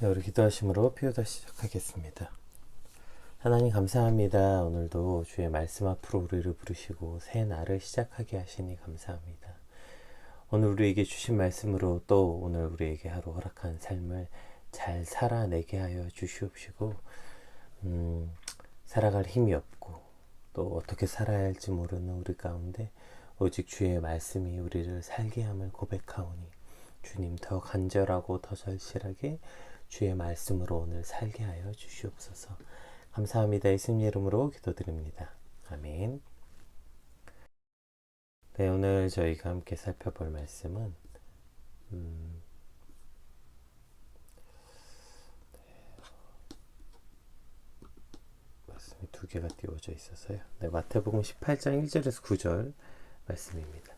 네, 우리 기도하심으로 피우다 시작하겠습니다. 하나님 감사합니다. 오늘도 주의 말씀 앞으로 우리를 부르시고 새 날을 시작하게 하시니 감사합니다. 오늘 우리에게 주신 말씀으로 또 오늘 우리에게 하루 허락한 삶을 잘 살아내게 하여 주시옵시고 살아갈 힘이 없고 또 어떻게 살아야 할지 모르는 우리 가운데 오직 주의 말씀이 우리를 살게 함을 고백하오니 주님 더 간절하고 더 절실하게 주의 말씀으로 오늘 살게 하여 주시옵소서. 감사합니다. 예수님 이름으로 기도드립니다. 아멘. 네, 오늘 저희가 함께 살펴볼 말씀은 말씀이 두 개가 띄워져 있어서요. 네, 마태복음 18장 1절에서 9절 말씀입니다.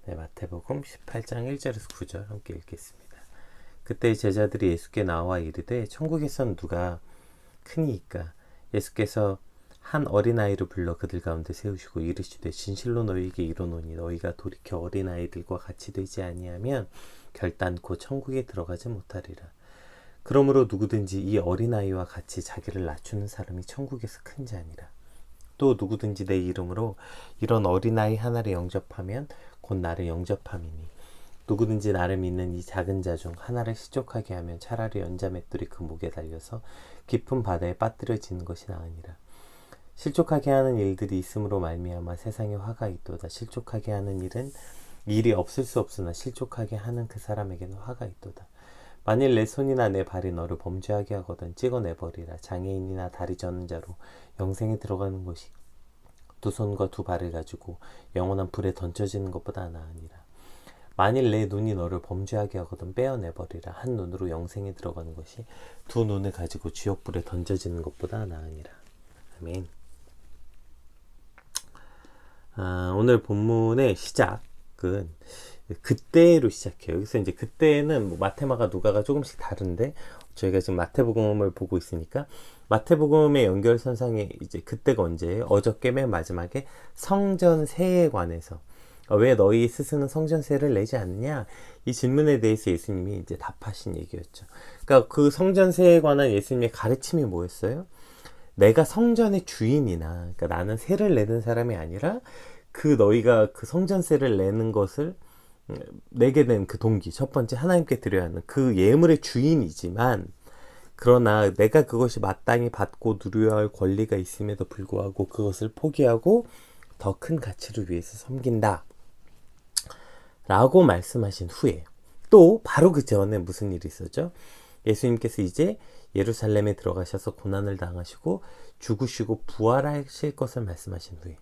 네, 마태복음 18장 1절에서 9절 함께 읽겠습니다. 그때 제자들이 예수께 나와 이르되 천국에선 누가 크니이까? 예수께서 한 어린아이를 불러 그들 가운데 세우시고 이르시되 진실로 너희에게 이르노니 너희가 돌이켜 어린아이들과 같이 되지 아니하면 결단코 천국에 들어가지 못하리라. 그러므로 누구든지 이 어린아이와 같이 자기를 낮추는 사람이 천국에서 큰 자니라. 또 누구든지 내 이름으로 이런 어린아이 하나를 영접하면 곧 나를 영접함이니 누구든지 나를 믿는 이 작은 자 중 하나를 실족하게 하면 차라리 연자 맷돌이 그 목에 달려서 깊은 바다에 빠뜨려지는 것이 나으니라. 실족하게 하는 일들이 있음으로 말미암아 세상에 화가 있도다. 실족하게 하는 일이 없을 수 없으나 실족하게 하는 그 사람에게는 화가 있도다. 만일 내 손이나 내 발이 너를 범죄하게 하거든 찍어내버리라. 장애인이나 다리 저는 자로 영생에 들어가는 것이 두 손과 두 발을 가지고 영원한 불에 던져지는 것보다 나으니라. 만일 내 눈이 너를 범죄하게 하거든 빼어내버리라. 한 눈으로 영생에 들어가는 것이 두 눈을 가지고 지옥불에 던져지는 것보다 나으니라. 아멘. 오늘 본문의 시작은 그때로 시작해요. 여기서 이제 그때는 뭐 마테마가 누가가 조금씩 다른데 저희가 지금 마태복음을 보고 있으니까 마태복음의 연결선상에 이제 그때가 언제예요? 어저께 맨 마지막에 성전세에 관해서 왜 너희 스승은 성전세를 내지 않느냐? 이 질문에 대해서 예수님이 이제 답하신 얘기였죠. 그러니까 그 성전세에 관한 예수님의 가르침이 뭐였어요? 내가 성전의 주인이나, 그러니까 나는 세를 내는 사람이 아니라 그 너희가 그 성전세를 내는 것을 내게 된 그 동기, 첫 번째 하나님께 드려야 하는 그 예물의 주인이지만 그러나 내가 그것이 마땅히 받고 누려야 할 권리가 있음에도 불구하고 그것을 포기하고 더 큰 가치를 위해서 섬긴다 라고 말씀하신 후에 또 바로 그 전에 무슨 일이 있었죠? 예수님께서 이제 예루살렘에 들어가셔서 고난을 당하시고 죽으시고 부활하실 것을 말씀하신 후에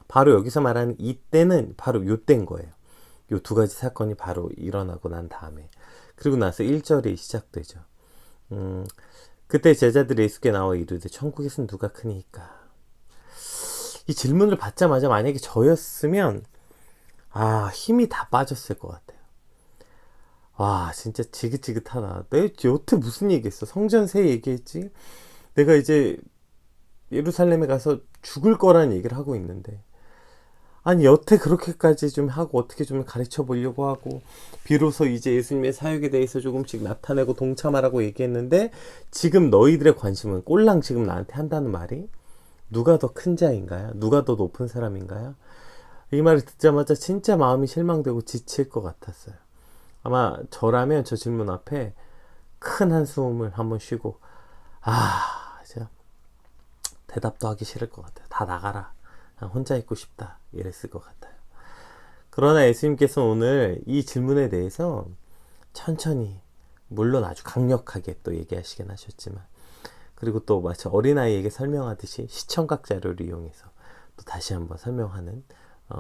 바로 여기서 말하는 이때는 바로 요때인 거예요. 요 두 가지 사건이 바로 일어나고 난 다음에 그리고 나서 1절이 시작되죠. 그때 제자들이 예수께 나와 이르되 천국에서는 누가 크니까? 이 질문을 받자마자 만약에 저였으면 힘이 다 빠졌을 것 같아요. 와 진짜 지긋지긋하다. 내가 여태 무슨 얘기했어? 성전세 얘기했지? 내가 이제 예루살렘에 가서 죽을 거라는 얘기를 하고 있는데 아니 여태 그렇게까지 좀 하고 어떻게 좀 가르쳐 보려고 하고 비로소 이제 예수님의 사역에 대해서 조금씩 나타내고 동참하라고 얘기했는데 지금 너희들의 관심은 꼴랑 지금 나한테 한다는 말이 누가 더 큰 자인가요? 누가 더 높은 사람인가요? 이 말을 듣자마자 진짜 마음이 실망되고 지칠 것 같았어요. 아마 저라면 저 질문 앞에 큰 한숨을 한번 쉬고 진짜 대답도 하기 싫을 것 같아요. 다 나가라. 혼자 있고 싶다. 이랬을 것 같아요. 그러나 예수님께서 오늘 이 질문에 대해서 천천히 물론 아주 강력하게 또 얘기하시긴 하셨지만 그리고 또 마치 어린아이에게 설명하듯이 시청각 자료를 이용해서 또 다시 한번 설명하는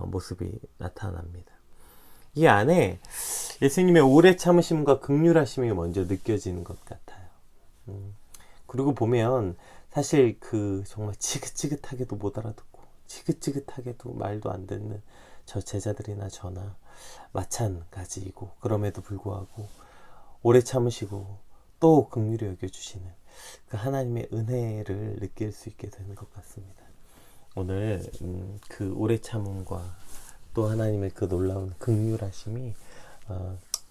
모습이 나타납니다. 이 안에 예수님의 오래 참으심과 긍휼하심이 먼저 느껴지는 것 같아요. 그리고 보면 사실 그 정말 지긋지긋하게도 못 알아듣고 지긋지긋하게도 말도 안 듣는 저 제자들이나 저나 마찬가지이고 그럼에도 불구하고 오래 참으시고 또 긍휼히 여겨주시는 그 하나님의 은혜를 느낄 수 있게 되는 것 같습니다. 오늘 그 오래 참음과 또 하나님의 그 놀라운 긍휼하심이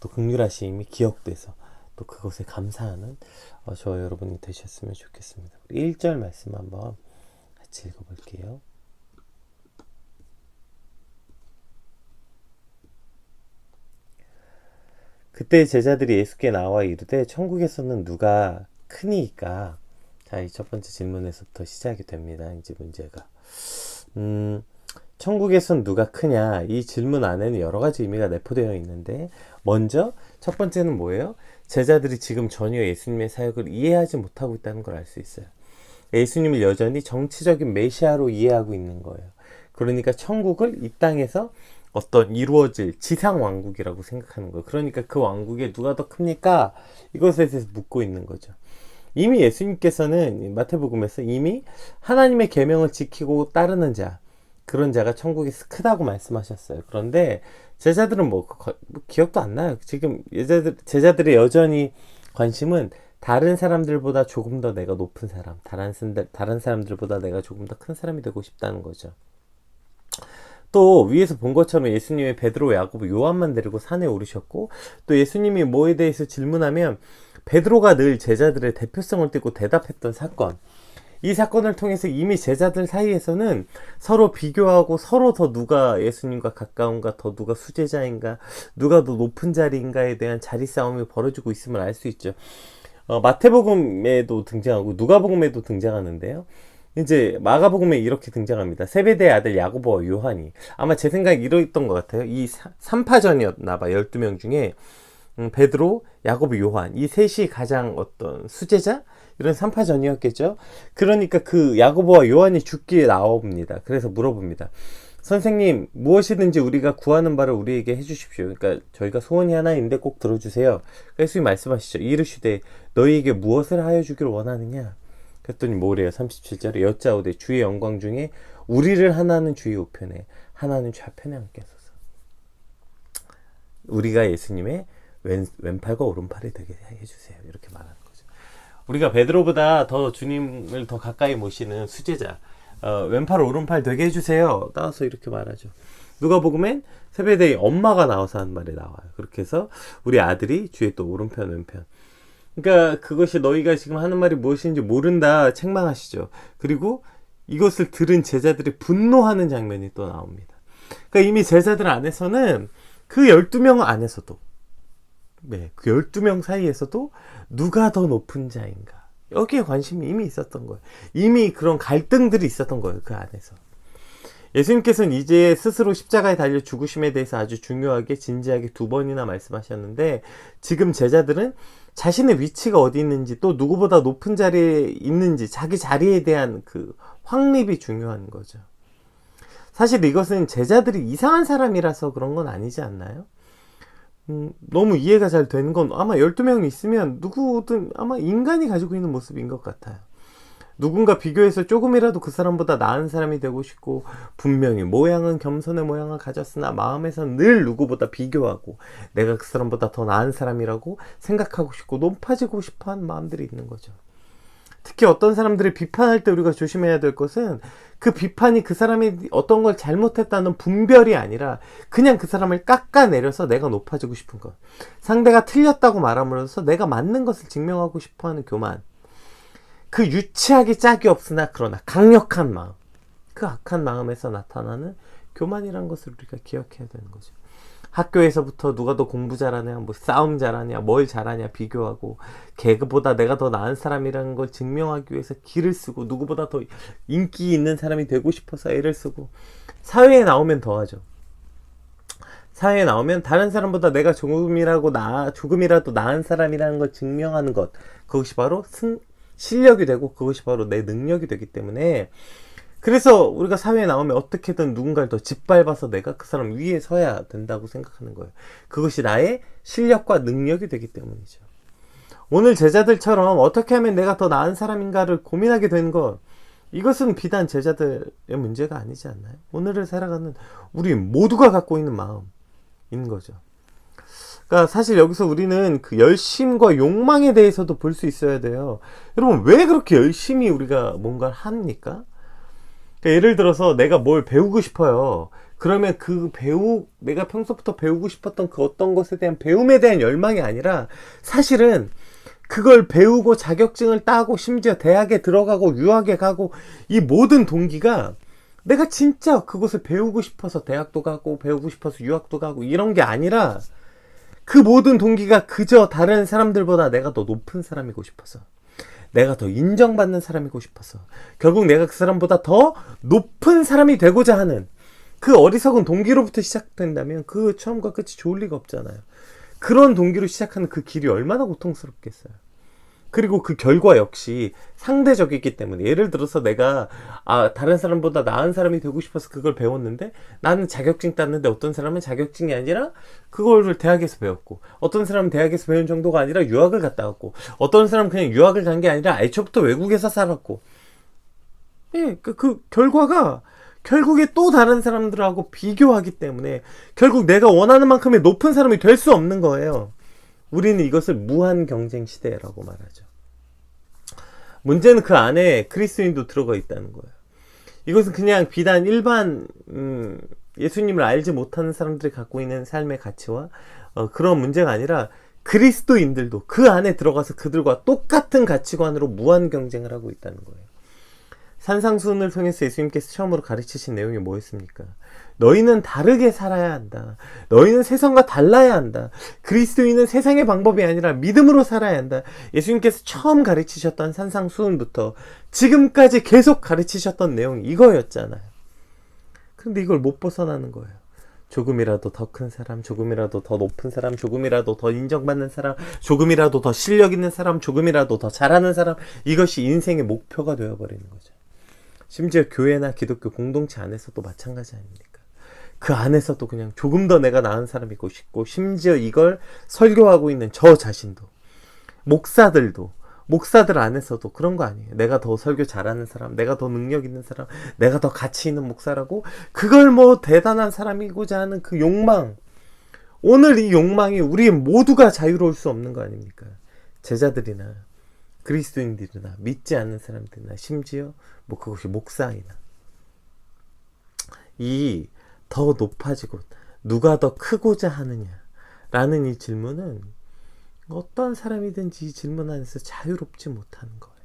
또 긍휼하심이 기억돼서 또 그것에 감사하는 저와 여러분이 되셨으면 좋겠습니다. 1절 말씀 한번 같이 읽어볼게요. 그때 제자들이 예수께 나와 이르되 천국에서는 누가 크니이까? 자, 이 첫 번째 질문에서부터 시작이 됩니다. 이제 문제가 천국에선 누가 크냐? 이 질문 안에는 여러 가지 의미가 내포되어 있는데, 먼저 첫 번째는 뭐예요? 제자들이 지금 전혀 예수님의 사역을 이해하지 못하고 있다는 걸 알 수 있어요. 예수님을 여전히 정치적인 메시아로 이해하고 있는 거예요. 그러니까 천국을 이 땅에서 어떤 이루어질 지상 왕국이라고 생각하는 거예요. 그러니까 그 왕국에 누가 더 큽니까? 이것에 대해서 묻고 있는 거죠. 이미 예수님께서는 마태복음에서 이미 하나님의 계명을 지키고 따르는 자, 그런 자가 천국에서 크다고 말씀하셨어요. 그런데 제자들은 기억도 안 나요. 지금 제자들의 여전히 관심은 다른 사람들보다 조금 더 내가 높은 사람, 다른 사람들보다 내가 조금 더 큰 사람이 되고 싶다는 거죠. 또 위에서 본 것처럼 예수님이 베드로, 야고보, 요한만 데리고 산에 오르셨고, 또 예수님이 뭐에 대해서 질문하면 베드로가 늘 제자들의 대표성을 띠고 대답했던 사건, 이 사건을 통해서 이미 제자들 사이에서는 서로 비교하고 서로 더 누가 예수님과 가까운가, 더 누가 수제자인가, 누가 더 높은 자리인가에 대한 자리 싸움이 벌어지고 있음을 알 수 있죠. 마태복음에도 등장하고 누가복음에도 등장하는데요. 이제 마가복음에 이렇게 등장합니다. 세베대의 아들 야고보와 요한이, 아마 제 생각에 이랬던 것 같아요. 이 3파전이었나봐. 12명 중에 베드로, 야고보, 요한, 이 셋이 가장 어떤 수제자? 이런 3파전이었겠죠. 그러니까 그 야고보와 요한이 죽기에 나옵니다. 그래서 물어봅니다. 선생님, 무엇이든지 우리가 구하는 바를 우리에게 해주십시오. 그러니까 저희가 소원이 하나 있는데 꼭 들어주세요. 예수님 말씀하시죠. 이르시되 너희에게 무엇을 하여 주기를 원하느냐? 그랬더니 뭐래요? 37절에 여짜오되 주의 영광 중에 우리를 하나는 주의 우편에, 하나는 좌편에 앉게 하소서. 우리가 예수님의 왼팔과 오른팔이 되게 해주세요. 이렇게 말하는 거죠. 우리가 베드로보다 더 주님을 더 가까이 모시는 수제자, 왼팔 오른팔 되게 해주세요. 따라서 이렇게 말하죠. 누가복음엔 세베대의 엄마가 나와서 한 말이 나와요. 그렇게 해서 우리 아들이 주의 또 오른편 왼편. 그러니까 그것이 너희가 지금 하는 말이 무엇인지 모른다 책망하시죠. 그리고 이것을 들은 제자들이 분노하는 장면이 또 나옵니다. 그러니까 이미 제자들 안에서는 그 12명 안에서도, 그 12명 사이에서도 누가 더 높은 자인가, 여기에 관심이 이미 있었던 거예요. 이미 그런 갈등들이 있었던 거예요. 그 안에서. 예수님께서는 이제 스스로 십자가에 달려 죽으심에 대해서 아주 중요하게 진지하게 2번이나 말씀하셨는데, 지금 제자들은 자신의 위치가 어디 있는지, 또 누구보다 높은 자리에 있는지, 자기 자리에 대한 그 확립이 중요한 거죠. 사실 이것은 제자들이 이상한 사람이라서 그런 건 아니지 않나요? 너무 이해가 잘 되는 건, 아마 12명이 있으면 누구든 아마 인간이 가지고 있는 모습인 것 같아요. 누군가 비교해서 조금이라도 그 사람보다 나은 사람이 되고 싶고, 분명히 모양은 겸손의 모양을 가졌으나 마음에선 늘 누구보다 비교하고 내가 그 사람보다 더 나은 사람이라고 생각하고 싶고 높아지고 싶어하는 마음들이 있는 거죠. 특히 어떤 사람들을 비판할 때 우리가 조심해야 될 것은, 그 비판이 그 사람이 어떤 걸 잘못했다는 분별이 아니라 그냥 그 사람을 깎아내려서 내가 높아지고 싶은 것, 상대가 틀렸다고 말함으로써 내가 맞는 것을 증명하고 싶어하는 교만, 그 유치하기 짝이 없으나 그러나 강력한 마음, 그 악한 마음에서 나타나는 교만이라는 것을 우리가 기억해야 되는 거죠. 학교에서부터 누가 더 공부 잘하냐, 뭐 싸움 잘하냐, 뭘 잘하냐 비교하고, 걔보다 내가 더 나은 사람이라는 걸 증명하기 위해서 기를 쓰고, 누구보다 더 인기 있는 사람이 되고 싶어서 애를 쓰고, 사회에 나오면 더하죠. 사회에 나오면 다른 사람보다 내가 조금이라도 나은 사람이라는 걸 증명하는 것, 그것이 바로 실력이 되고 그것이 바로 내 능력이 되기 때문에, 그래서 우리가 사회에 나오면 어떻게든 누군가를 더 짓밟아서 내가 그 사람 위에 서야 된다고 생각하는 거예요. 그것이 나의 실력과 능력이 되기 때문이죠. 오늘 제자들처럼 어떻게 하면 내가 더 나은 사람인가를 고민하게 되는 것, 이것은 비단 제자들의 문제가 아니지 않나요? 오늘을 살아가는 우리 모두가 갖고 있는 마음인 거죠. 그러니까 사실 여기서 우리는 그 열심과 욕망에 대해서도 볼 수 있어야 돼요. 여러분, 왜 그렇게 열심히 우리가 뭔가를 합니까? 그러니까 예를 들어서 내가 뭘 배우고 싶어요. 그러면 내가 평소부터 배우고 싶었던 그 어떤 것에 대한 배움에 대한 열망이 아니라 사실은 그걸 배우고 자격증을 따고 심지어 대학에 들어가고 유학에 가고 이 모든 동기가 내가 진짜 그것을 배우고 싶어서 대학도 가고 배우고 싶어서 유학도 가고 이런 게 아니라 그 모든 동기가 그저 다른 사람들보다 내가 더 높은 사람이고 싶어서, 내가 더 인정받는 사람이고 싶어서, 결국 내가 그 사람보다 더 높은 사람이 되고자 하는 그 어리석은 동기로부터 시작된다면 그 처음과 끝이 좋을 리가 없잖아요. 그런 동기로 시작하는 그 길이 얼마나 고통스럽겠어요. 그리고 그 결과 역시 상대적이기 때문에, 예를 들어서 내가 다른 사람보다 나은 사람이 되고 싶어서 그걸 배웠는데 나는 자격증 땄는데 어떤 사람은 자격증이 아니라 그거를 대학에서 배웠고, 어떤 사람은 대학에서 배운 정도가 아니라 유학을 갔다 왔고, 어떤 사람은 그냥 유학을 간 게 아니라 애초부터 외국에서 살았고, 예, 그 결과가 결국에 또 다른 사람들하고 비교하기 때문에 결국 내가 원하는 만큼의 높은 사람이 될 수 없는 거예요. 우리는 이것을 무한 경쟁 시대라고 말하죠. 문제는 그 안에 그리스도인도 들어가 있다는 거예요. 이것은 그냥 비단 일반 예수님을 알지 못하는 사람들이 갖고 있는 삶의 가치와 그런 문제가 아니라 그리스도인들도 그 안에 들어가서 그들과 똑같은 가치관으로 무한 경쟁을 하고 있다는 거예요. 산상수훈을 통해서 예수님께서 처음으로 가르치신 내용이 뭐였습니까? 너희는 다르게 살아야 한다. 너희는 세상과 달라야 한다. 그리스도인은 세상의 방법이 아니라 믿음으로 살아야 한다. 예수님께서 처음 가르치셨던 산상수훈부터 지금까지 계속 가르치셨던 내용이 이거였잖아요. 그런데 이걸 못 벗어나는 거예요. 조금이라도 더 큰 사람, 조금이라도 더 높은 사람, 조금이라도 더 인정받는 사람, 조금이라도 더 실력 있는 사람, 조금이라도 더 잘하는 사람, 이것이 인생의 목표가 되어버리는 거죠. 심지어 교회나 기독교 공동체 안에서도 마찬가지 아닙니까? 그 안에서도 그냥 조금 더 내가 나은 사람이고 싶고, 심지어 이걸 설교하고 있는 저 자신도, 목사들 안에서도 그런 거 아니에요. 내가 더 설교 잘하는 사람, 내가 더 능력 있는 사람, 내가 더 가치 있는 목사라고 그걸 뭐 대단한 사람이고자 하는 그 욕망, 오늘 이 욕망이 우리 모두가 자유로울 수 없는 거 아닙니까? 제자들이나 그리스도인들이나 믿지 않는 사람들이나 심지어 뭐 그것이 목사이나, 이 더 높아지고 누가 더 크고자 하느냐라는 이 질문은 어떤 사람이든지 이 질문 안에서 자유롭지 못하는 거예요.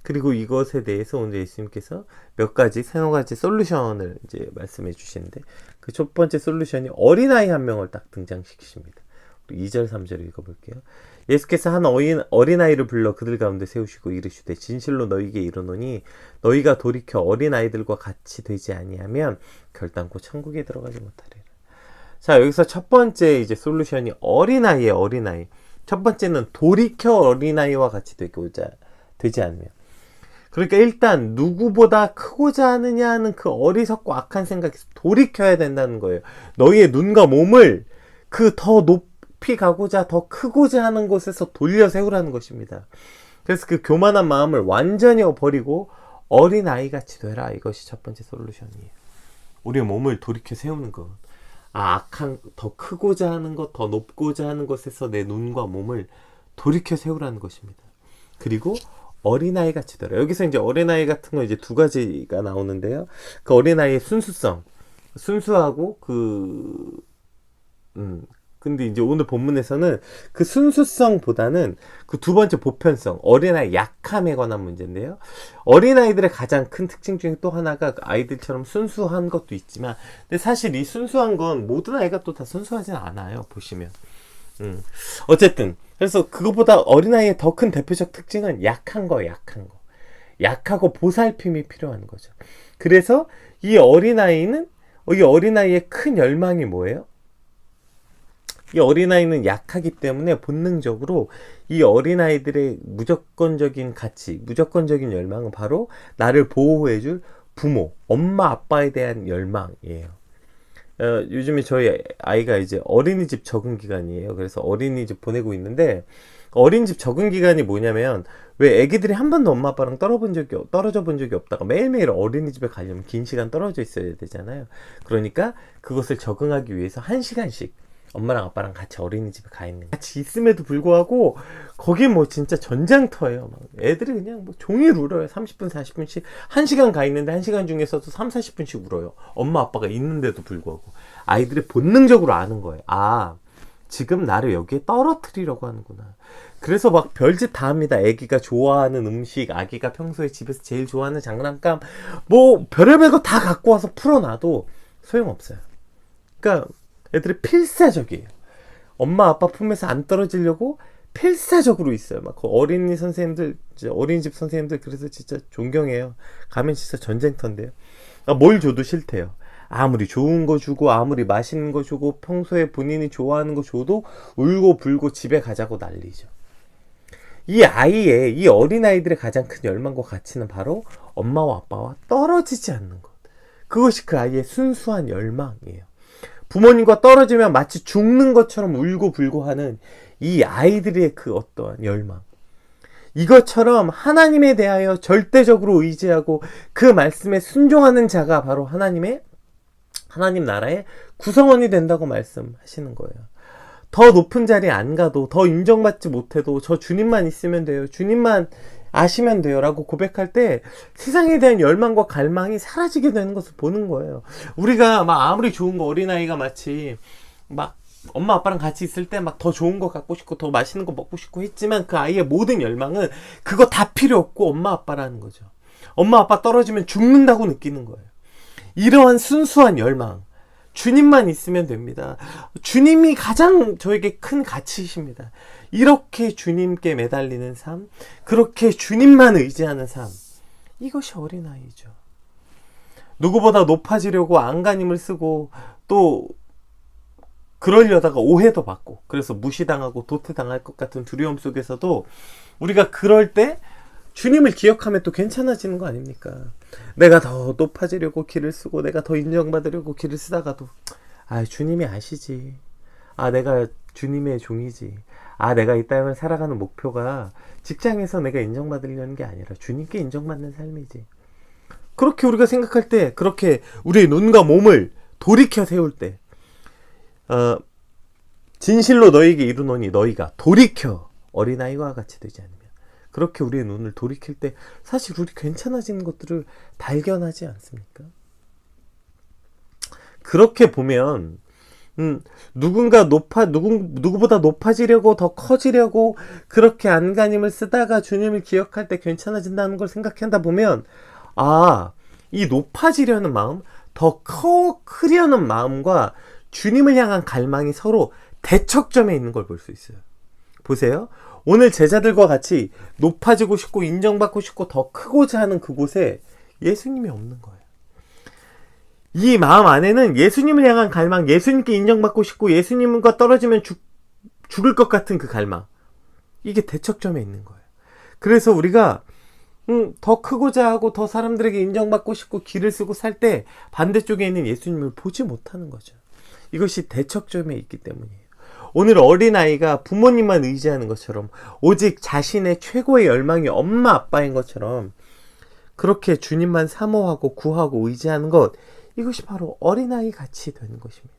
그리고 이것에 대해서 오늘 예수님께서 서너 가지 솔루션을 이제 말씀해 주시는데, 그 첫 번째 솔루션이 어린아이 한 명을 딱 등장시키십니다. 2절 3절을 읽어볼게요. 예수께서 한 어린아이를 불러 그들 가운데 세우시고 이르시되 진실로 너희에게 이르노니 너희가 돌이켜 어린아이들과 같이 되지 아니하면 결단코 천국에 들어가지 못하리라. 자, 여기서 첫 번째 이제 솔루션이 어린아이예요. 어린아이. 첫 번째는 돌이켜 어린아이와 같이 되지 않으면. 그러니까 일단 누구보다 크고자 하느냐 하는 그 어리석고 악한 생각에서 돌이켜야 된다는 거예요. 너희의 눈과 몸을 그 더 높이 가고자 더 크고자 하는 곳에서 돌려 세우라는 것입니다. 그래서 그 교만한 마음을 완전히 버리고 어린아이같이 되라. 이것이 첫 번째 솔루션이에요. 우리의 몸을 돌이켜 세우는 것. 더 크고자 하는 것, 더 높고자 하는 것에서 내 눈과 몸을 돌이켜 세우라는 것입니다. 그리고 어린아이 같이 되라. 여기서 이제 어린아이 같은 거 이제 두 가지가 나오는데요. 그 어린아이의 순수하고 근데 이제 오늘 본문에서는 그 순수성보다는 그 두 번째 보편성, 어린아이 약함에 관한 문제인데요. 어린아이들의 가장 큰 특징 중에 또 하나가 아이들처럼 순수한 것도 있지만, 근데 사실 이 순수한 건 모든 아이가 또 다 순수하진 않아요. 보시면. 어쨌든 그래서 그것보다 어린아이의 더 큰 대표적 특징은 약한 거예요. 약하고 보살핌이 필요한 거죠. 그래서 이 어린아이의 큰 열망이 뭐예요? 이 어린아이는 약하기 때문에 본능적으로 이 어린아이들의 무조건적인 가치, 무조건적인 열망은 바로 나를 보호해줄 부모, 엄마, 아빠에 대한 열망이에요. 요즘에 저희 아이가 이제 어린이집 적응 기간이에요. 그래서 어린이집 보내고 있는데, 어린이집 적응 기간이 뭐냐면, 왜 애기들이 한 번도 엄마 아빠랑 떨어져 본 적이 없다가 매일매일 어린이집에 가려면 긴 시간 떨어져 있어야 되잖아요. 그러니까 그것을 적응하기 위해서 1시간씩 엄마랑 아빠랑 같이 어린이집에 가 있는 거야. 같이 있음에도 불구하고 거기 뭐 진짜 전쟁터예요. 막 애들이 그냥 뭐 종일 울어요. 30분 40분씩 1시간 가 있는데 1시간 중에서도 3, 40분씩 울어요. 엄마 아빠가 있는데도 불구하고 아이들이 본능적으로 아는 거예요. 아, 지금 나를 여기에 떨어뜨리려고 하는구나. 그래서 막 별짓 다 합니다. 아기가 좋아하는 음식, 아기가 평소에 집에서 제일 좋아하는 장난감, 뭐 별의별 거 다 갖고 와서 풀어놔도 소용없어요. 그러니까 애들이 필사적이에요. 엄마 아빠 품에서 안 떨어지려고 필사적으로 있어요. 막 그 어린이 선생님들, 어린이집 선생님들 그래서 진짜 존경해요. 가면 진짜 전쟁터인데요. 뭘 줘도 싫대요. 아무리 좋은 거 주고 아무리 맛있는 거 주고 평소에 본인이 좋아하는 거 줘도 울고 불고 집에 가자고 난리죠. 이 어린아이들의 가장 큰 열망과 가치는 바로 엄마와 아빠와 떨어지지 않는 것. 그것이 그 아이의 순수한 열망이에요. 부모님과 떨어지면 마치 죽는 것처럼 울고 불고 하는 이 아이들의 그 어떠한 열망. 이것처럼 하나님에 대하여 절대적으로 의지하고 그 말씀에 순종하는 자가 바로 하나님 나라의 구성원이 된다고 말씀하시는 거예요. 더 높은 자리에 안 가도, 더 인정받지 못해도 저 주님만 있으면 돼요. 주님만 아시면 돼요. 라고 고백할 때 세상에 대한 열망과 갈망이 사라지게 되는 것을 보는 거예요. 우리가 막 아무리 좋은 거, 어린아이가 마치 막 엄마 아빠랑 같이 있을 때 막 더 좋은 거 갖고 싶고 더 맛있는 거 먹고 싶고 했지만 그 아이의 모든 열망은 그거 다 필요 없고 엄마 아빠라는 거죠. 엄마 아빠 떨어지면 죽는다고 느끼는 거예요. 이러한 순수한 열망, 주님만 있으면 됩니다. 주님이 가장 저에게 큰 가치이십니다. 이렇게 주님께 매달리는 삶, 그렇게 주님만 의지하는 삶, 이것이 어린아이죠. 누구보다 높아지려고 안간힘을 쓰고 또 그러려다가 오해도 받고 그래서 무시당하고 도태당할 것 같은 두려움 속에서도 우리가 그럴 때 주님을 기억하면 또 괜찮아지는 거 아닙니까? 내가 더 높아지려고 길을 쓰고 내가 더 인정받으려고 길을 쓰다가도 주님이 아시지. 내가 주님의 종이지. 내가 이 땅을 살아가는 목표가 직장에서 내가 인정받으려는 게 아니라 주님께 인정받는 삶이지. 그렇게 우리가 생각할 때, 그렇게 우리의 눈과 몸을 돌이켜 세울 때 진실로 너희에게 이르노니 너희가 돌이켜 어린아이와 같이 되지 않으면, 그렇게 우리의 눈을 돌이킬 때 사실 우리 괜찮아지는 것들을 발견하지 않습니까? 그렇게 보면 누구보다 높아지려고 더 커지려고 그렇게 안간힘을 쓰다가 주님을 기억할 때 괜찮아진다는 걸 생각한다 보면 이 높아지려는 마음, 더 크려는 마음과 주님을 향한 갈망이 서로 대척점에 있는 걸 볼 수 있어요. 보세요. 오늘 제자들과 같이 높아지고 싶고 인정받고 싶고 더 크고자 하는 그곳에 예수님이 없는 거예요. 이 마음 안에는 예수님을 향한 갈망, 예수님께 인정받고 싶고 예수님과 떨어지면 죽을 것 같은 그 갈망, 이게 대척점에 있는 거예요. 그래서 우리가 더 크고자 하고 더 사람들에게 인정받고 싶고 길을 쓰고 살 때 반대쪽에 있는 예수님을 보지 못하는 거죠. 이것이 대척점에 있기 때문이에요. 오늘 어린아이가 부모님만 의지하는 것처럼, 오직 자신의 최고의 열망이 엄마 아빠인 것처럼 그렇게 주님만 사모하고 구하고 의지하는 것, 이것이 바로 어린아이 같이 되는 것입니다.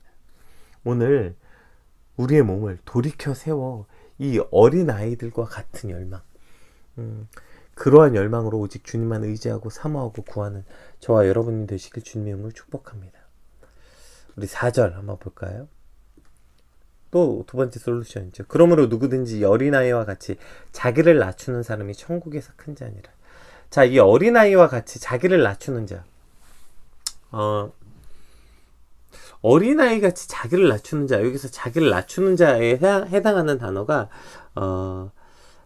오늘 우리의 몸을 돌이켜 세워 이 어린아이들과 같은 열망, 그러한 열망으로 오직 주님만 의지하고 사모하고 구하는 저와 여러분이 되시길 주님의 이름으로 축복합니다. 우리 4절 한번 볼까요? 또 두 번째 솔루션이죠. 그러므로 누구든지 이 어린아이와 같이 자기를 낮추는 사람이 천국에서 큰 자니라. 자, 이 어린아이와 같이 자기를 낮추는 자, 어린아이 같이 자기를 낮추는 자, 여기서 자기를 낮추는 자에 해당하는 단어가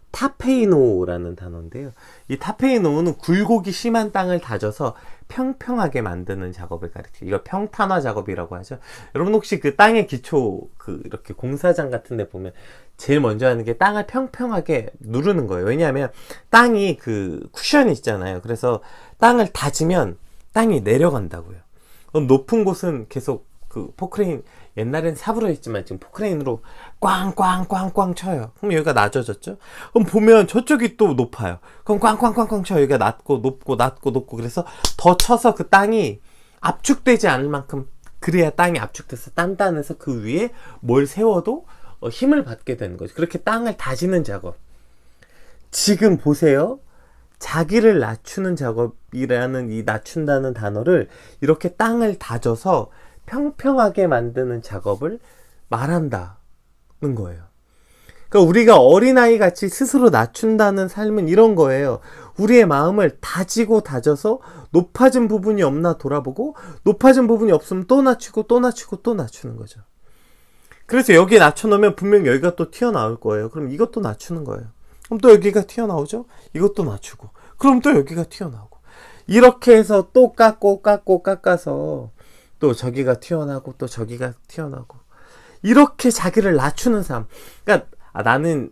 타페이노라는 단어인데요. 이 타페이노는 굴곡이 심한 땅을 다져서 평평하게 만드는 작업을 가리켜요. 이걸 평탄화 작업이라고 하죠. 여러분 혹시 그 땅의 기초, 이렇게 공사장 같은 데 보면 제일 먼저 하는 게 땅을 평평하게 누르는 거예요. 왜냐하면 땅이 그 쿠션이 있잖아요. 그래서 땅을 다지면 땅이 내려간다고요. 그럼 높은 곳은 계속 그 포크레인, 옛날엔 삽으로 했지만 지금 포크레인으로 꽝꽝꽝꽝 쳐요. 그럼 여기가 낮아졌죠? 그럼 보면 저쪽이 또 높아요. 그럼 꽝꽝꽝꽝 쳐요. 여기가 낮고 높고 낮고 높고, 그래서 더 쳐서 그 땅이 압축되지 않을 만큼 그래야 땅이 압축돼서 단단해서 그 위에 뭘 세워도 힘을 받게 되는 거죠. 그렇게 땅을 다지는 작업. 지금 보세요. 자기를 낮추는 작업이라는 이 낮춘다는 단어를 이렇게 땅을 다져서 평평하게 만드는 작업을 말한다는 거예요. 그러니까 우리가 어린아이 같이 스스로 낮춘다는 삶은 이런 거예요. 우리의 마음을 다지고 다져서 높아진 부분이 없나 돌아보고 높아진 부분이 없으면 또 낮추고 또 낮추고 또 낮추는 거죠. 그래서 여기 낮춰놓으면 분명 여기가 또 튀어나올 거예요. 그럼 이것도 낮추는 거예요. 그럼 또 여기가 튀어나오죠? 이것도 낮추고 그럼 또 여기가 튀어나오고 이렇게 해서 또 깎아서 또 저기가 튀어나오고 또 저기가 튀어나오고 이렇게 자기를 낮추는 삶. 그러니까 나는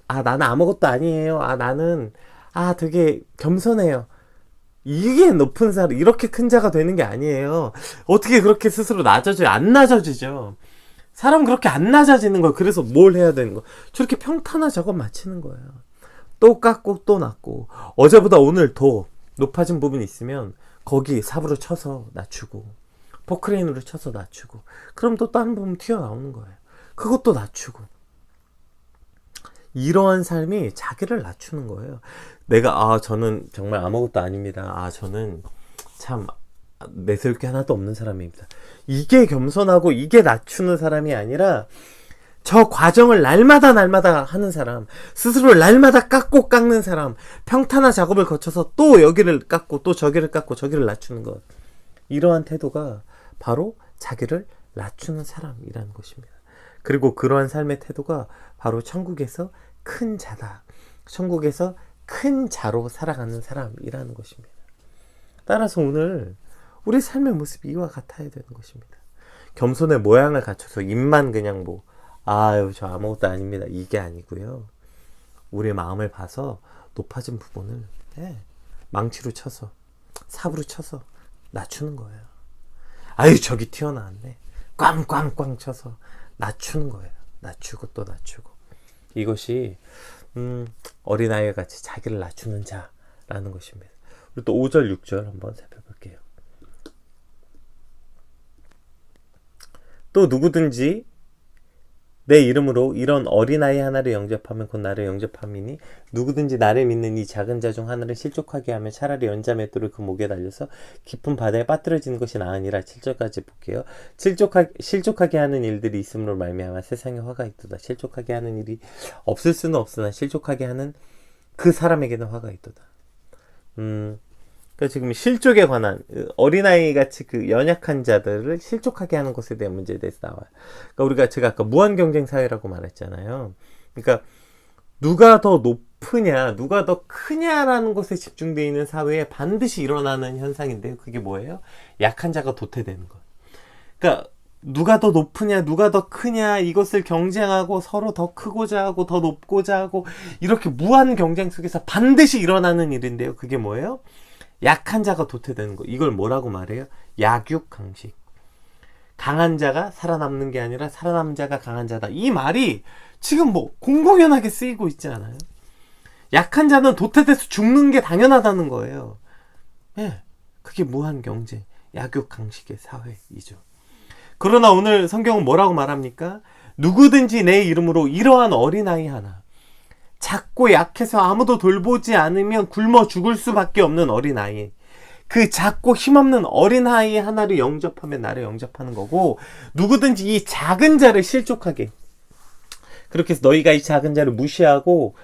아무것도 아니에요. 나는 되게 겸손해요. 이게 높은 사람, 이렇게 큰 자가 되는 게 아니에요. 어떻게 그렇게 스스로 낮아져요? 안 낮아지죠. 사람은 그렇게 안 낮아지는 거예요. 그래서 뭘 해야 되는 거예요? 저렇게 평탄한 작업 마치는 거예요. 또 깎고 또 낮고 어제보다 오늘 더 높아진 부분이 있으면 거기 삽으로 쳐서 낮추고 포크레인으로 쳐서 낮추고 그럼 또 다른 부분 튀어나오는 거예요. 그것도 낮추고 이러한 삶이 자기를 낮추는 거예요. 내가 저는 정말 아무것도 아닙니다. 저는 참 내세울 게 하나도 없는 사람입니다. 이게 겸손하고 이게 낮추는 사람이 아니라 저 과정을 날마다 하는 사람, 스스로를 날마다 깎는 사람, 평탄한 작업을 거쳐서 또 여기를 깎고 또 저기를 깎고 저기를 낮추는 것. 이러한 태도가 바로 자기를 낮추는 사람이라는 것입니다. 그리고 그러한 삶의 태도가 바로 천국에서 큰 자다. 천국에서 큰 자로 살아가는 사람이라는 것입니다. 따라서 오늘 우리 삶의 모습이 이와 같아야 되는 것입니다. 겸손의 모양을 갖춰서 입만 그냥 저 아무것도 아닙니다. 이게 아니고요. 우리의 마음을 봐서 높아진 부분을 망치로 쳐서 삽으로 쳐서 낮추는 거예요. 저기 튀어나왔네. 꽝꽝꽝 쳐서 낮추는 거예요. 낮추고 또 낮추고. 이것이 어린아이와 같이 자기를 낮추는 자라는 것입니다. 우리 또 5절 6절 한번 살펴볼게요. 또 누구든지 내 이름으로 이런 어린아이 하나를 영접하면 곧 나를 영접함이니 누구든지 나를 믿는 이 작은 자 중 하나를 실족하게 하면 차라리 연자 맷돌을 그 목에 달려서 깊은 바다에 빠뜨려지는 것이 나으니라. 7절까지 볼게요. 실족하게 하는 일들이 있음으로 말미암아 세상에 화가 있도다. 실족하게 하는 일이 없을 수는 없으나 실족하게 하는 그 사람에게는 화가 있도다. 그러니까 지금 실족에 관한 어린아이 같이 그 연약한 자들을 실족하게 하는 것에 대한 문제에 대해서 나와요. 그러니까 제가 아까 무한 경쟁 사회라고 말했잖아요. 그러니까 누가 더 높으냐, 누가 더 크냐라는 것에 집중되어 있는 사회에 반드시 일어나는 현상인데요. 그게 뭐예요? 약한 자가 도태되는 것. 그러니까 누가 더 높으냐, 누가 더 크냐 이것을 경쟁하고 서로 더 크고자 하고 더 높고자 하고 이렇게 무한 경쟁 속에서 반드시 일어나는 일인데요. 그게 뭐예요? 약한 자가 도태되는 거. 이걸 뭐라고 말해요? 약육강식. 강한 자가 살아남는 게 아니라 살아남은 자가 강한 자다. 이 말이 지금 공공연하게 쓰이고 있지 않아요? 약한 자는 도태돼서 죽는 게 당연하다는 거예요. 그게 무한 경쟁, 약육강식의 사회이죠. 그러나 오늘 성경은 뭐라고 말합니까? 누구든지 내 이름으로 이러한 어린아이 하나, 작고 약해서 아무도 돌보지 않으면 굶어 죽을 수밖에 없는 어린아이, 그 작고 힘없는 어린아이 하나를 영접하면 나를 영접하는 거고, 누구든지 이 작은 자를 실족하게, 그렇게 해서 너희가 이 작은 자를 무시하고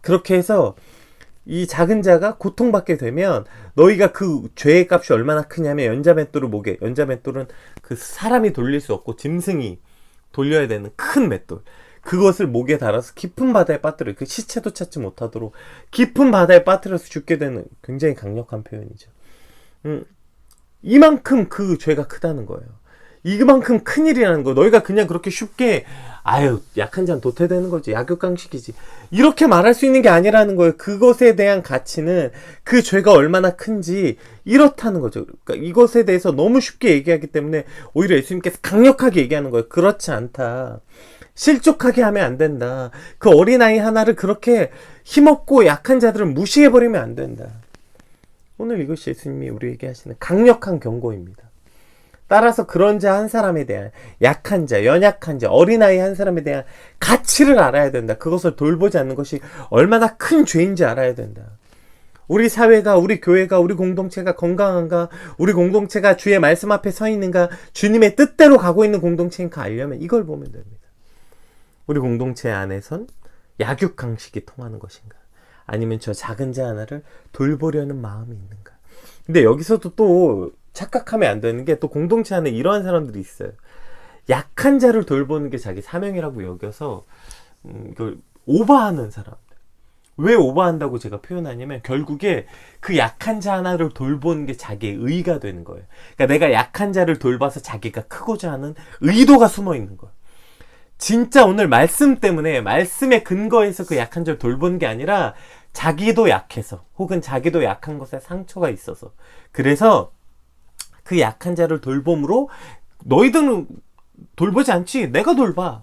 그렇게 해서 이 작은 자가 고통받게 되면 너희가 그 죄의 값이 얼마나 크냐면 연자맷돌을 목에, 연자맷돌은 그 사람이 돌릴 수 없고 짐승이 돌려야 되는 큰 맷돌, 그것을 목에 달아서 깊은 바다에 빠뜨려, 그 시체도 찾지 못하도록 깊은 바다에 빠뜨려서 죽게 되는 굉장히 강력한 표현이죠. 이만큼 그 죄가 크다는 거예요. 이만큼 큰일이라는 거. 너희가 그냥 그렇게 쉽게 약한 자는 도태되는 거지, 약육강식이지, 이렇게 말할 수 있는 게 아니라는 거예요. 그것에 대한 가치는 그 죄가 얼마나 큰지 이렇다는 거죠. 그러니까 이것에 대해서 너무 쉽게 얘기하기 때문에 오히려 예수님께서 강력하게 얘기하는 거예요. 그렇지 않다. 실족하게 하면 안 된다. 그 어린아이 하나를 그렇게 힘없고 약한 자들을 무시해버리면 안 된다. 오늘 이것이 예수님이 우리에게 하시는 강력한 경고입니다. 따라서 그런 자 한 사람에 대한, 약한 자, 연약한 자, 어린아이 한 사람에 대한 가치를 알아야 된다. 그것을 돌보지 않는 것이 얼마나 큰 죄인지 알아야 된다. 우리 사회가, 우리 교회가, 우리 공동체가 건강한가, 우리 공동체가 주의 말씀 앞에 서 있는가, 주님의 뜻대로 가고 있는 공동체인가 알려면 이걸 보면 됩니다. 우리 공동체 안에선 약육강식이 통하는 것인가, 아니면 저 작은 자 하나를 돌보려는 마음이 있는가. 근데 여기서도 또 착각하면 안 되는 게, 또 공동체 안에 이러한 사람들이 있어요. 약한 자를 돌보는 게 자기 사명이라고 여겨서 이걸 오버하는 사람. 왜 오버한다고 제가 표현하냐면, 결국에 그 약한 자 하나를 돌보는 게 자기의 의가 되는 거예요. 그러니까 내가 약한 자를 돌봐서 자기가 크고자 하는 의도가 숨어 있는 거예요. 진짜 오늘 말씀 때문에, 말씀의 근거에서 그 약한 자를 돌보는 게 아니라 자기도 약해서, 혹은 자기도 약한 것에 상처가 있어서, 그래서 그 약한 자를 돌봄으로 너희들은 돌보지 않지, 내가 돌봐.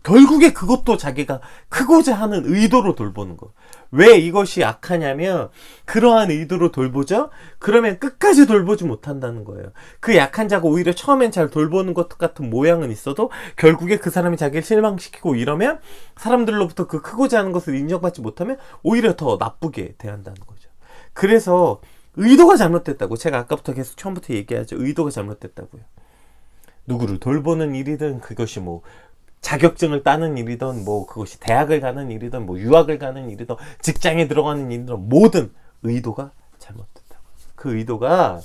결국에 그것도 자기가 크고자 하는 의도로 돌보는 거. 왜 이것이 약하냐면, 그러한 의도로 돌보죠? 그러면 끝까지 돌보지 못한다는 거예요. 그 약한 자가 오히려 처음엔 잘 돌보는 것 같은 모양은 있어도 결국에 그 사람이 자기를 실망시키고 이러면, 사람들로부터 그 크고자 하는 것을 인정받지 못하면 오히려 더 나쁘게 대한다는 거죠. 그래서 의도가 잘못됐다고, 제가 아까부터 계속 처음부터 얘기하죠. 의도가 잘못됐다고요. 누구를 돌보는 일이든, 그것이 뭐 자격증을 따는 일이든, 뭐 그것이 대학을 가는 일이든, 뭐 유학을 가는 일이든, 직장에 들어가는 일이든, 모든 의도가 잘못됐다고. 그 의도가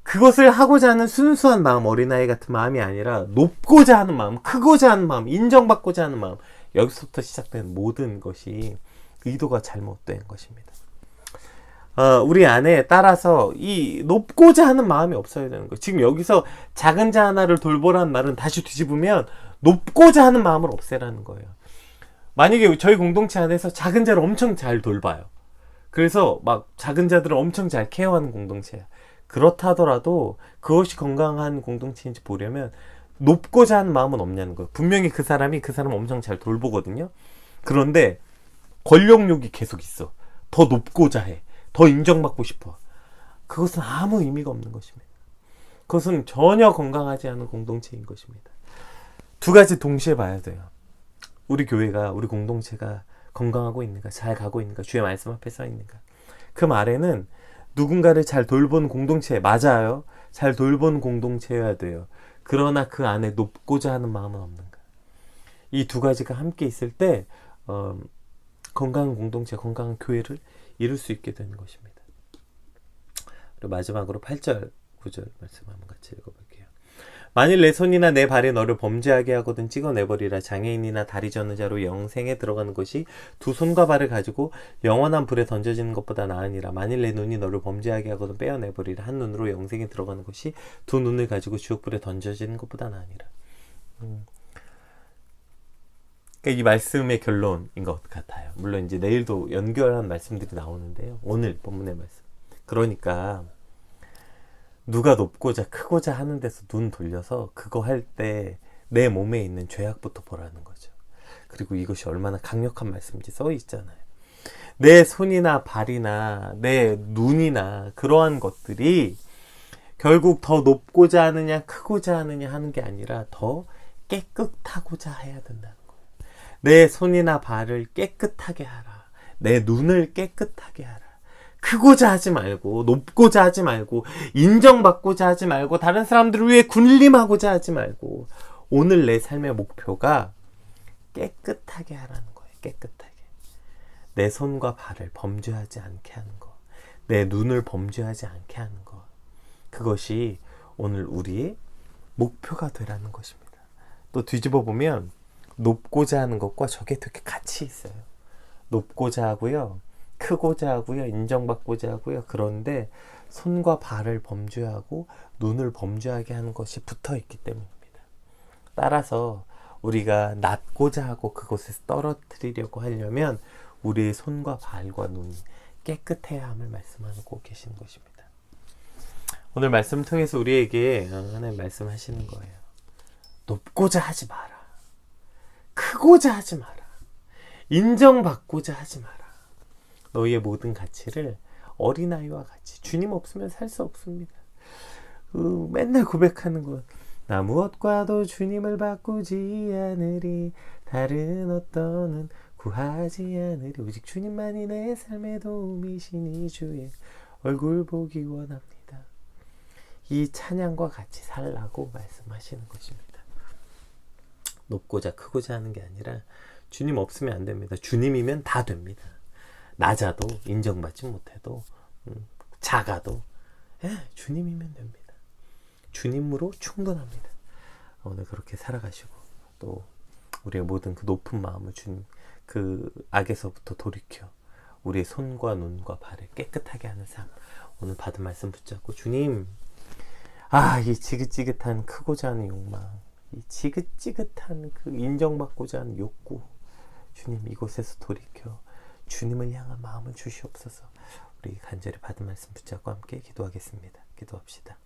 그것을 하고자 하는 순수한 마음, 어린아이 같은 마음이 아니라 높고자 하는 마음, 크고자 하는 마음, 인정받고자 하는 마음, 여기서부터 시작된 모든 것이 의도가 잘못된 것입니다. 우리 안에 따라서 이 높고자 하는 마음이 없어야 되는 거예요. 지금 여기서 작은 자 하나를 돌보라는 말은 다시 뒤집으면 높고자 하는 마음을 없애라는 거예요. 만약에 저희 공동체 안에서 작은 자를 엄청 잘 돌봐요. 그래서 막 작은 자들을 엄청 잘 케어하는 공동체야. 그렇다 하더라도 그것이 건강한 공동체인지 보려면 높고자 하는 마음은 없냐는 거예요. 분명히 그 사람을 엄청 잘 돌보거든요. 그런데 권력욕이 계속 있어. 더 높고자 해. 더 인정받고 싶어. 그것은 아무 의미가 없는 것입니다. 그것은 전혀 건강하지 않은 공동체인 것입니다. 두 가지 동시에 봐야 돼요. 우리 교회가, 우리 공동체가 건강하고 있는가, 잘 가고 있는가, 주의 말씀 앞에 서 있는가. 그 말에는 누군가를 잘 돌보는 공동체, 맞아요. 잘 돌보는 공동체여야 돼요. 그러나 그 안에 높고자 하는 마음은 없는가. 이 두 가지가 함께 있을 때 건강한 공동체, 건강한 교회를 이룰 수 있게 되는 것입니다. 그리고 마지막으로 8절, 9절 말씀 한번 같이 읽어볼게요. 만일 내 손이나 내 발이 너를 범죄하게 하거든 찍어내버리라. 장애인이나 다리 저는 자로 영생에 들어가는 것이 두 손과 발을 가지고 영원한 불에 던져지는 것보다 나으니라. 만일 내 눈이 너를 범죄하게 하거든 빼어내버리라. 한 눈으로 영생에 들어가는 것이 두 눈을 가지고 지옥불에 던져지는 것보다 나으니라. 그러니까 이 말씀의 결론인 것 같아요. 물론 이제 내일도 연결한 말씀들이 나오는데요. 오늘 본문의 말씀. 그러니까 누가 높고자 크고자 하는 데서 눈 돌려서 그거 할 때 내 몸에 있는 죄악부터 보라는 거죠. 그리고 이것이 얼마나 강력한 말씀인지 써 있잖아요. 내 손이나 발이나 내 눈이나 그러한 것들이 결국 더 높고자 하느냐 크고자 하느냐 하는 게 아니라 더 깨끗하고자 해야 된다는 거예요. 내 손이나 발을 깨끗하게 하라. 내 눈을 깨끗하게 하라. 크고자 하지 말고, 높고자 하지 말고, 인정받고자 하지 말고, 다른 사람들을 위해 군림하고자 하지 말고, 오늘 내 삶의 목표가 깨끗하게 하라는 거예요. 깨끗하게. 내 손과 발을 범죄하지 않게 하는 것, 내 눈을 범죄하지 않게 하는 것, 그것이 오늘 우리의 목표가 되라는 것입니다. 또 뒤집어 보면 높고자 하는 것과 저게 되게 같이 있어요. 높고자 하고요, 크고자 하고요, 인정받고자 하고요. 그런데 손과 발을 범죄하고 눈을 범죄하게 하는 것이 붙어 있기 때문입니다. 따라서 우리가 낮고자 하고 그곳에서 떨어뜨리려고 하려면 우리의 손과 발과 눈이 깨끗해야 함을 말씀하고 계시는 것입니다. 오늘 말씀 통해서 우리에게 하나님 말씀하시는 거예요. 높고자 하지 마라. 크고자 하지 마라. 인정받고자 하지 마라. 너희의 모든 가치를 어린아이와 같이, 주님 없으면 살 수 없습니다. 맨날 고백하는 것. 나 무엇과도 주님을 바꾸지 않으리. 다른 어떠는 구하지 않으리. 오직 주님만이 내 삶의 도움이시니 주의 얼굴 보기 원합니다. 이 찬양과 같이 살라고 말씀하시는 것입니다. 높고자 크고자 하는 게 아니라 주님 없으면 안 됩니다. 주님이면 다 됩니다. 낮아도 인정받지 못해도 작아도 주님이면 됩니다. 주님으로 충분합니다. 오늘 그렇게 살아가시고 또 우리의 모든 그 높은 마음을 주님 그 악에서부터 돌이켜 우리의 손과 눈과 발을 깨끗하게 하는 삶 오늘 받은 말씀 붙잡고 주님 이 지긋지긋한 크고자 하는 욕망 이 지긋지긋한 그 인정받고자 하는 욕구 주님 이곳에서 돌이켜 주님을 향한 마음을 주시옵소서. 우리 간절히 받은 말씀 붙잡고 함께 기도하겠습니다. 기도합시다.